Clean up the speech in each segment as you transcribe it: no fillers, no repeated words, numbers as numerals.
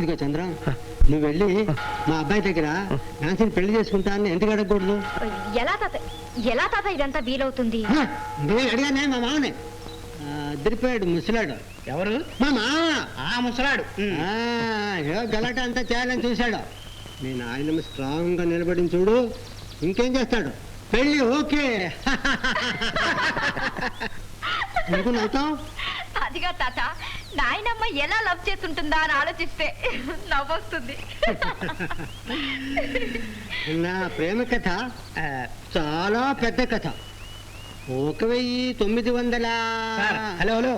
ఇదిగో చంద్రం, నువ్వు వెళ్ళి మా అబ్బాయి దగ్గర నాన్సీని పెళ్లి చేసుకుంటా అని ఎందుకు అడగకూడదు? ఎలా తాత ఇదంతా వీలవుతుంది? నేను అడిగానే మా మామనే. అదిరిపోయాడు ముసలాడు. ఎవరు? మా మామ. ఆ ముసలాడు. గలాట అంతా చేయాలని చూశాడు. నేను ఆయన స్ట్రాంగ్ గా నిలబడి చూడు, ఇంకేం చేస్తాడు? పెళ్ళి ఓకే. ఎందుకు నవ్వుతావు? అదిగా తాత, నాయనమ్మ ఎలా లవ్ చేస్తుంటుందా అని ఆలోచిస్తే నవ్వొస్తుంది. నా ప్రేమ కథ చాలా పెద్ద కథ. 1900. హలో హలో,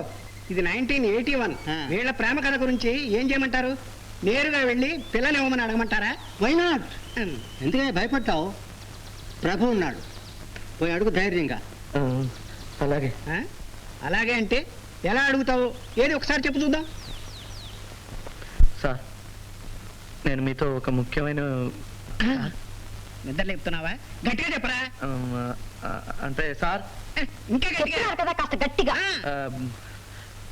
ఇది 1981. వీళ్ళ ప్రేమ కథ గురించి ఏం చేయమంటారు? నేరుగా వెళ్ళి పిల్లని ఇవ్వమని అడగమంటారా? Why not? ఎందుకని భయపడతావు? ప్రభు ఉన్నాడు, పోయి అడుగు ధైర్యంగా. అలాగే. అలాగే అంటే ఎలా అడుగుతావు? ఏది ఒకసారి చెప్పు చూద్దాం. సార్, నేను మీతో ఒక ముఖ్యమైన... నిద్ర లేపుతున్నావా? గట్టిగా చెప్పరా. అంటే సార్, ఇంకా గట్టిగా కదా, కాస్త గట్టిగా.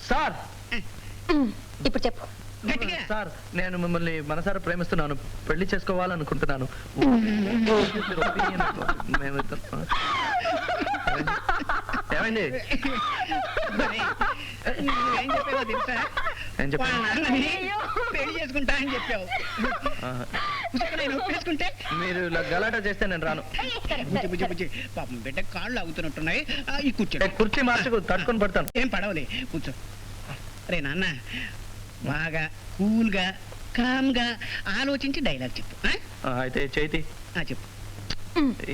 సార్ ఇప్పుడు చెప్పు. గట్టిగా. సార్, నేను మిమ్మల్ని మనసారా ప్రేమిస్తున్నాను, పెళ్లి చేసుకోవాలనుకుంటున్నాను. ఏమండి? ఏం చెప్పావో తెలుసా? పెళ్లి చేసుకుంటా అని చెప్పావు. ఒప్పేసుకుంటే మీరు గలాటా చేస్తే నేను రాను. పాపం బిడ్డ కాళ్ళు అవుతున్నట్టున్నాయి. ఈ కూర్చో. కుర్చీ మార్చుకు తట్టుకొని పడతాను. ఏం పడవలే, కూర్చో. రే నాన్న, బాగా కూల్గా కామ్గా ఆలోచించి డైలాగ్ చెప్పు. అయితే చైతి చెప్పు.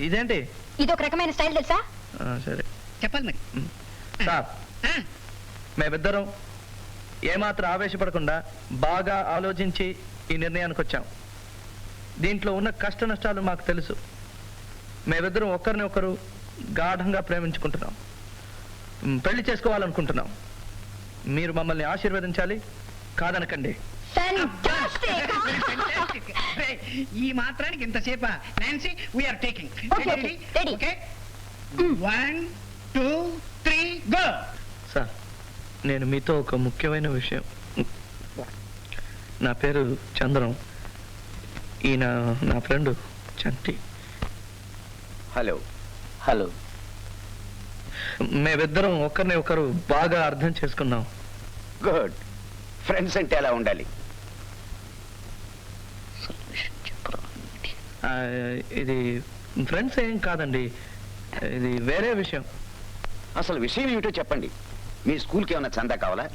ఇదేంటి? ఇది ఒక రకమైన స్టైల్ తెలుసా? సరే చెప్పాలి మరి. సార్, మేమిద్దరం ఏమాత్రం ఆవేశపడకుండా బాగా ఆలోచించి ఈ నిర్ణయానికి వచ్చాం. దీంట్లో ఉన్న కష్ట నష్టాలు మాకు తెలుసు. మేమిద్దరం ఒకరిని ఒకరు గాఢంగా ప్రేమించుకుంటున్నాం, పెళ్లి చేసుకోవాలనుకుంటున్నాం. మీరు మమ్మల్ని ఆశీర్వదించాలి, కాదనకండి. ఈ మాత్రానికి ఇంతసేపా? Nancy, we're taking. Okay, 1 2 3 go. Sir, నేను మీతో ఒక ముఖ్యమైన విషయం. నా పేరు చంద్రం, ఈయన నా ఫ్రెండ్ చంటి. Hello hello. మేమిద్దరం ఒకరిని ఒకరు బాగా అర్థం చేసుకున్నాం. గుడ్. ఫ్రెండ్స్ అంటే ఎలా ఉండాలి? ఇది ఫ్రెండ్స్ ఏం కాదండి, ఇది వేరే విషయం. అసలు విషయం ఏమిటో చెప్పండి. మీ స్కూల్కి ఏమైనా చందా కావాలా?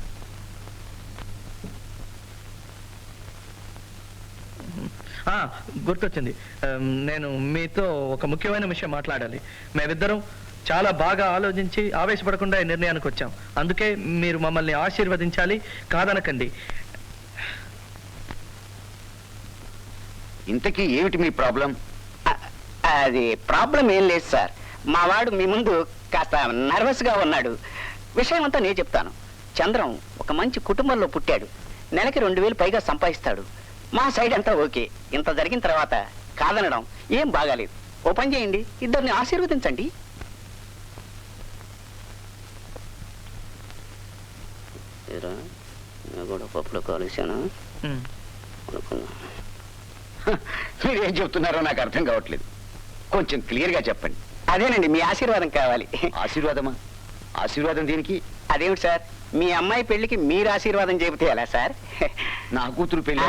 గుర్తొచ్చింది. నేను మీతో ఒక ముఖ్యమైన విషయం మాట్లాడాలి. మేమిద్దరం చాలా బాగా ఆలోచించి ఆవేశపడకుండా ఈ నిర్ణయానికి వచ్చాం. అందుకే మీరు మమ్మల్ని ఆశీర్వదించాలి, కాదనకండి. ఇంతకీ ఏమిటి మీ ప్రాబ్లం? అది ప్రాబ్లం ఏం లేదు సార్. మా వాడు మీ ముందు కాస్త నర్వస్గా ఉన్నాడు. విషయం అంతా నేను చెప్తాను. చంద్రం ఒక మంచి కుటుంబంలో పుట్టాడు. నెలకి 2000 పైగా సంపాదిస్తాడు. మా సైడ్ అంతా ఓకే. ఇంత జరిగిన తర్వాత కాదనడం ఏం బాగాలేదు. ఓ పని చేయండి, ఇద్దరిని ఆశీర్వదించండి. కూడా పప్పులో కాలుసాను. మీరేం చెప్తున్నారో నాకు అర్థం కావట్లేదు. కొంచెం క్లియర్గా చెప్పండి. అదేనండి, మీ ఆశీర్వాదం కావాలి. ఆశీర్వాదమా? ఆశీర్వాదం దేనికి? అదేమిటి సార్, మీ అమ్మాయి పెళ్లికి మీరు ఆశీర్వాదం చెబితే ఎలా సార్? నా కూతురు పెళ్ళి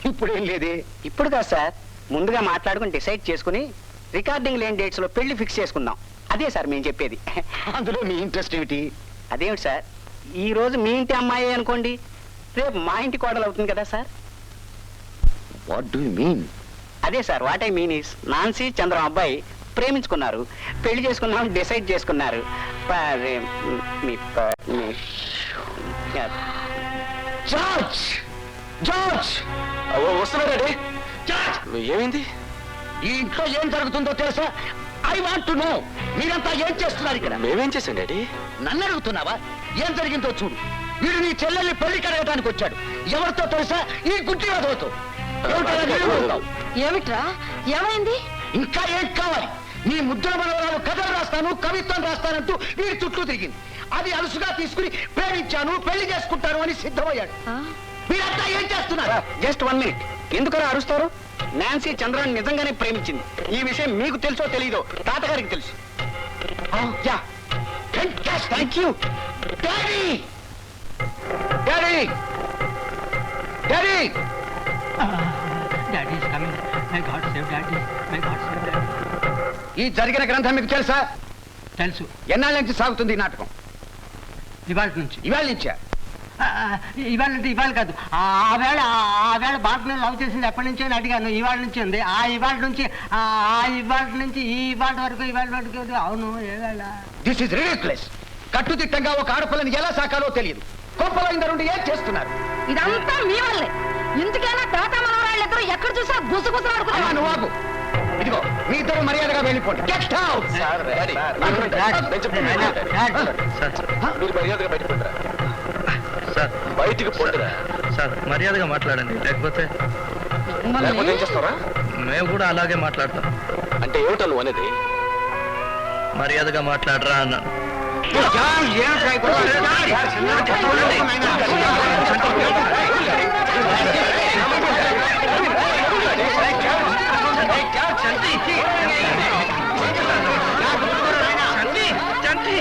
ఇప్పుడేం లేదే. ఇప్పుడు కాదు సార్, ముందుగా మాట్లాడుకుని డిసైడ్ చేసుకుని రికార్డింగ్ లేని డేట్స్ లో పెళ్లి ఫిక్స్ చేసుకుందాం. అదే సార్ మేము చెప్పేది. అందులో మీ ఇంట్రెస్ట్ ఏమిటి? అదేమిటి సార్, ఈ రోజు మీ ఇంటి అమ్మాయి అనుకోండి, రేపు మా ఇంటి కోడలు అవుతుంది కదా sir. What do you mean? అదే sir, what I mean is, Nancy Chandram అబ్బాయి ప్రేమించుకున్నారు, పెళ్లి చేసుకున్నాం డిసైడ్ చేసుకున్నారు. జార్జ్, జార్జ్ వస్తున్నారండి. ఏమైంది? ఈ ఇంట్లో ఏం జరుగుతుందో తెలుసా? I want to know. మీరంతా ఏం చేస్తున్నారు ఇక్కడ? మేమేం చేశాం డాడీ? నన్ను అడుగుతున్నావా? ఏం జరిగిందో చూడు. వీడు నీ చెల్లెల్ని పెళ్లి కడగడానికి వచ్చాడు. ఎవరితో తెలుసా? ఈ గుడ్డి వదవుతూ. ఏమిట్రా, ఏమైంది? ఇంకా ఏం కావాలి? నీ ముద్ర మనవరాలు కథలు రాస్తాను, కవిత్వం రాస్తానంటూ వీడి చుట్టూ తిరిగింది. అది అలుసుగా తీసుకుని ప్రేమించాను, పెళ్లి చేసుకుంటాను అని సిద్ధమయ్యాడు. మీరంతా ఏం చేస్తున్నారు? Just 1 minute. ఎందుకలా అరుస్తారు? నాన్సీ చంద్రాన్ని నిజంగానే ప్రేమించింది. ఈ విషయం మీకు తెలుసో తెలీదో తాతగారికి తెలుసు. Yeah, thank you. Daddy daddy daddy daddy is coming. My God save daddy. My God save daddy. ఈ జరిగిన గ్రంథం మీకు తెలుసా? తెలుసు. ఎన్నాళ్ళ నుంచి సాగుతుంది ఈ నాటకం? ఇవాళ నుంచి. ఇవాళ నుంచా? ఇవాళ అంటే ఇవాళ కాదు. ఆ వేళ బాగా లవ్ చేసింది ఎప్పటి నుంచో అని అడిగాను. ఇవాళ నుంచి ఉంది. ఇవాళ నుంచి ఈ ఇవాళ వరకు అవును. ఏ వేళ? This is ridiculous. కట్టుదిట్టంగా ఒక ఆడపిల్లని ఎలా సాకాలో తెలియదు. కొంపలో ఇందరుండి ఏం చేస్తున్నారు? ఇదంతా మీ వల్లే. ఇందుకైనా తాత మనవరాళ్ళిద్దరూ ఎక్కడ చూసా అమ్మా, గుసగుసలాడుకున్నారు. నువ్వు ఆగు. ఇదిగో మీ ఇద్దరు మర్యాదగా వెళ్ళిపోండి. Get out! సార్ సార్ బయటికి పోతురా. సార్ మర్యాదగా మాట్లాడండి, లేకపోతే ఏం చేస్తారా? మేము కూడా అలాగే మాట్లాడతాం. అంటే ఏమిటా నువ్వు అనేది? మర్యాదగా మాట్లాడరా అన్నాను. చంటి